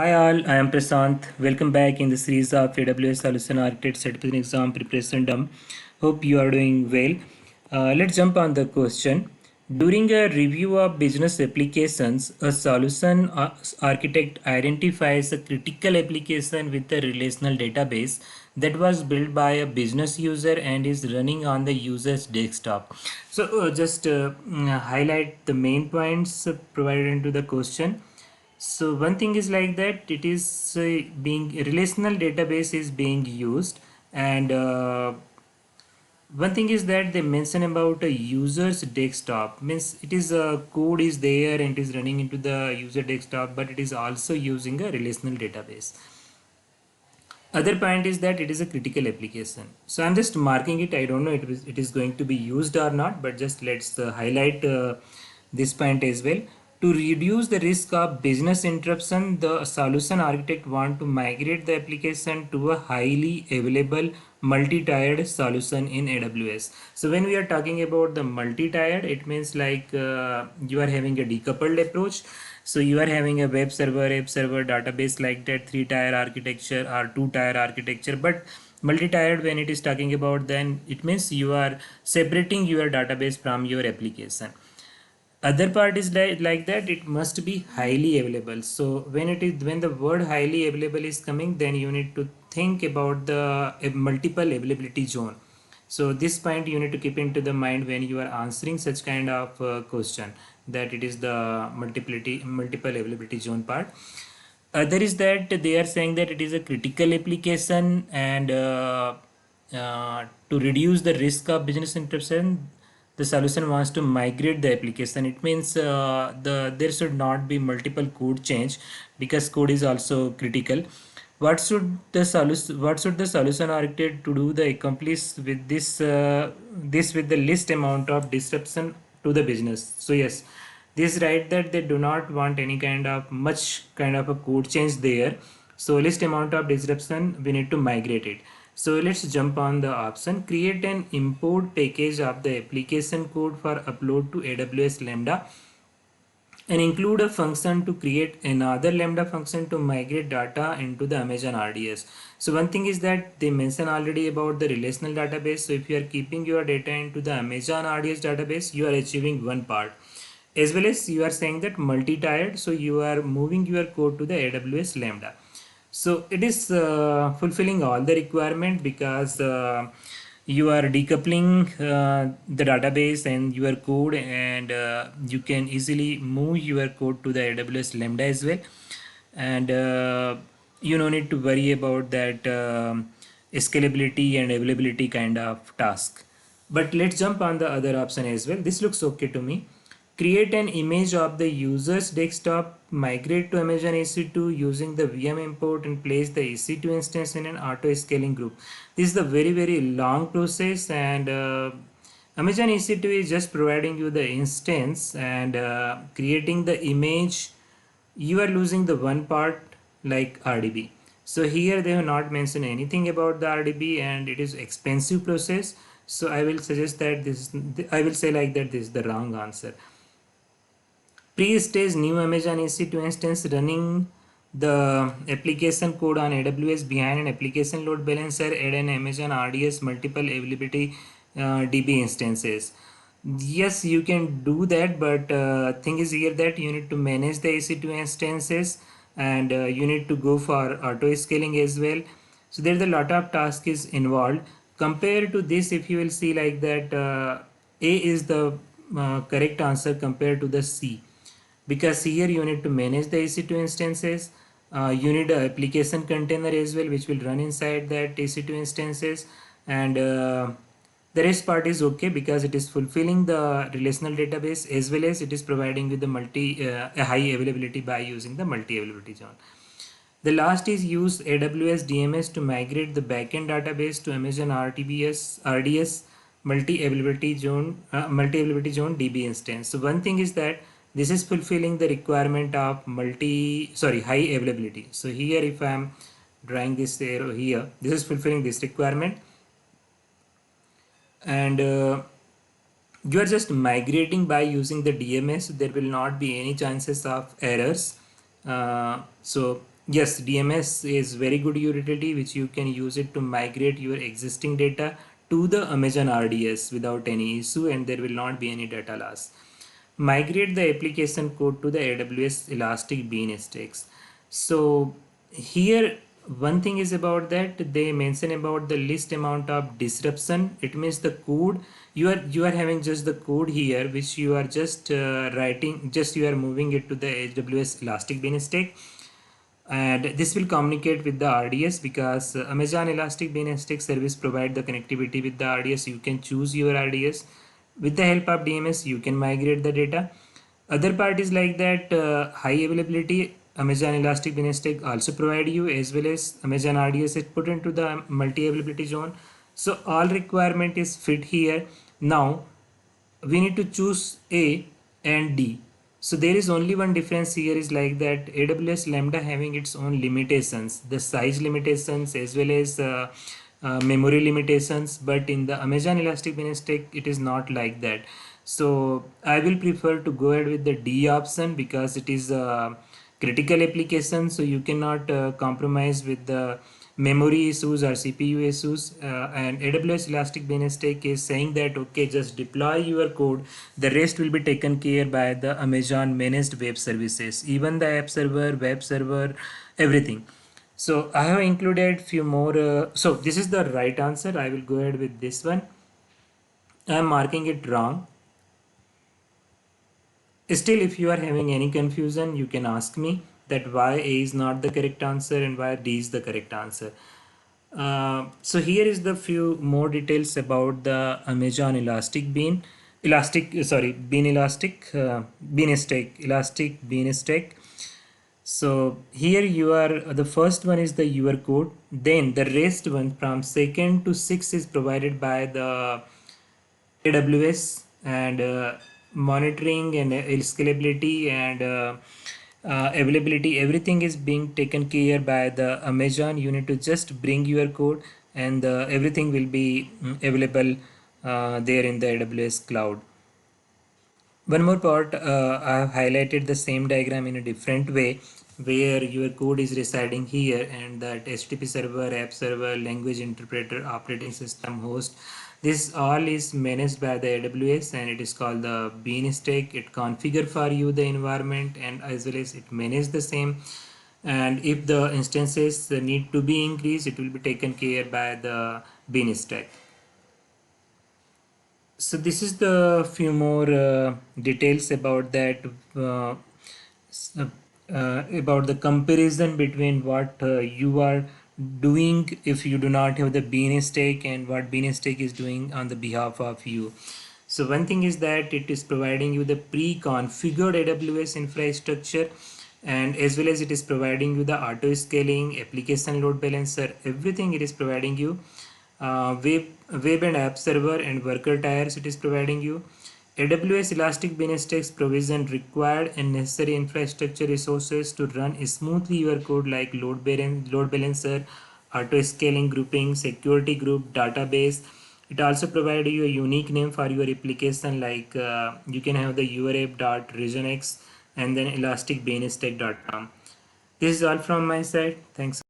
Hi all, I am Prasant. Welcome back in the series of AWS Solution Architect Certificate Exam Preparation Dumb. Hope you are doing well. Let's jump on the question. During a review of business applications, a solution architect identifies a critical application with a relational database that was built by a business user and is running on the user's desktop. So, just highlight the main points provided into the question. So one thing is like that it is being relational database is being used, and one thing is that they mention about a user's desktop means it is a code is there and it is running into the user desktop, but it is also using a relational database. Other point is that it is a critical application, so I'm just marking it. I don't know it is going to be used or not, but just let's highlight this point as well. To reduce the risk of business interruption, the solution architect want to migrate the application to a highly available multi-tiered solution in AWS. So when we are talking about the multi-tiered, it means like you are having a decoupled approach. So you are having a web server, app server, database like that, three-tier architecture or two-tier architecture. But multi-tiered, when it is talking about, then it means you are separating your database from your application. Other part is like that it must be highly available. So when the word highly available is coming, then you need to think about the multiple availability zone. So this point you need to keep into the mind when you are answering such kind of question, that it is the multiple availability zone part. Other is that they are saying that it is a critical application, and to reduce the risk of business interruption, the solution wants to migrate the application. It means there should not be multiple code change, because code is also critical. What should the solution architect to do the accomplish with this with the least amount of disruption to the business? So yes, this right that they do not want any kind of much kind of a code change there. So least amount of disruption, we need to migrate it. So let's jump on the option create an import package of the application code for upload to AWS Lambda, and include a function to create another Lambda function to migrate data into the Amazon RDS. So one thing is that they mentioned already about the relational database. So if you are keeping your data into the Amazon RDS database, you are achieving one part. As well as you are saying that multi-tiered, so you are moving your code to the AWS Lambda. So it is fulfilling all the requirement, because you are decoupling the database and your code, and you can easily move your code to the AWS Lambda as well. And you don't need to worry about that scalability and availability kind of task. But let's jump on the other option as well. This looks okay to me. Create an image of the user's desktop, migrate to Amazon EC2 using the VM import, and place the EC2 instance in an auto scaling group. This is the very long process, and Amazon EC2 is just providing you the instance and creating the image. You are losing the one part like RDB. So here they have not mentioned anything about the RDB, and it is expensive process. So I will suggest that I will say like that this is the wrong answer. Pre-stage new Amazon EC2 instance running the application code on AWS behind an application load balancer, add an Amazon RDS multiple availability DB instances. Yes, you can do that, but thing is here that you need to manage the EC2 instances, and you need to go for auto scaling as well. So there's a lot of task is involved. Compared to this, if you will see like that, A is the correct answer compared to the C, because here you need to manage the EC2 instances. You need an application container as well, which will run inside that EC2 instances, and the rest part is okay, because it is fulfilling the relational database, as well as it is providing with the a high availability by using the multi availability zone. The last is use AWS DMS to migrate the backend database to Amazon RDS multi-availability zone DB instance. So one thing is that this is fulfilling the requirement of high availability. So here if I am drawing this arrow here, this is fulfilling this requirement, and you are just migrating by using the DMS. There will not be any chances of errors. So Yes, DMS is very good utility which you can use it to migrate your existing data to the Amazon RDS without any issue, and there will not be any data loss. Migrate the application code to the AWS Elastic Beanstalks. So here one thing is about that they mention about the least amount of disruption. It means the code you are having just the code here which you are just writing, just you are moving it to the AWS Elastic Beanstalk, and this will communicate with the RDS because Amazon Elastic Beanstalk service provide the connectivity with the RDS. You can choose your RDS with the help of DMS. You can migrate the data. Other part is like that high availability. Amazon Elastic Beanstalk also provide you, as well as Amazon RDS is put into the multi availability zone. So all requirement is fit here. Now we need to choose A and D. So there is only one difference here is like that AWS Lambda having its own limitations, the size limitations as well as memory limitations, but in the Amazon Elastic Beanstalk it is not like that. So I will prefer to go ahead with the D option because it is a critical application, so you cannot compromise with the memory issues or CPU issues, and AWS Elastic Beanstalk is saying that okay, just deploy your code, the rest will be taken care by the Amazon managed web services, even the app server, web server, everything. So I have included few more, so this is the right answer. I will go ahead with this one. I am marking it wrong. Still, if you are having any confusion, you can ask me that why A is not the correct answer and why D is the correct answer. So here is the few more details about the Amazon Beanstalk, Elastic Beanstalk. So here you are, the first one is the your code, then the rest one from second to six is provided by the AWS, and monitoring and scalability and availability, everything is being taken care by the Amazon. You need to just bring your code, and everything will be available there in the AWS cloud. One more part, I have highlighted the same diagram in a different way where your code is residing here, and that HTTP server, app server, language interpreter, operating system, host, this all is managed by the AWS, and it is called the Beanstalk. It configure for you the environment and as well as it manage the same. And if the instances need to be increased, it will be taken care by the Beanstalk. So this is the few more details about that, s- about the comparison between what you are doing if you do not have the Beanstalk and what Beanstalk is doing on the behalf of you. So one thing is that it is providing you the pre-configured AWS infrastructure, and as well as it is providing you the auto scaling, application load balancer, everything it is providing you. Web and app server and worker tiers it is providing you. AWS Elastic Beanstalk's provision required and necessary infrastructure resources to run smoothly your code like load balancer, auto scaling grouping, security group, database. It also provides you a unique name for your application, like you can have the yourapp.regionx and then elasticbeanstalk.com. This is all from my side. Thanks.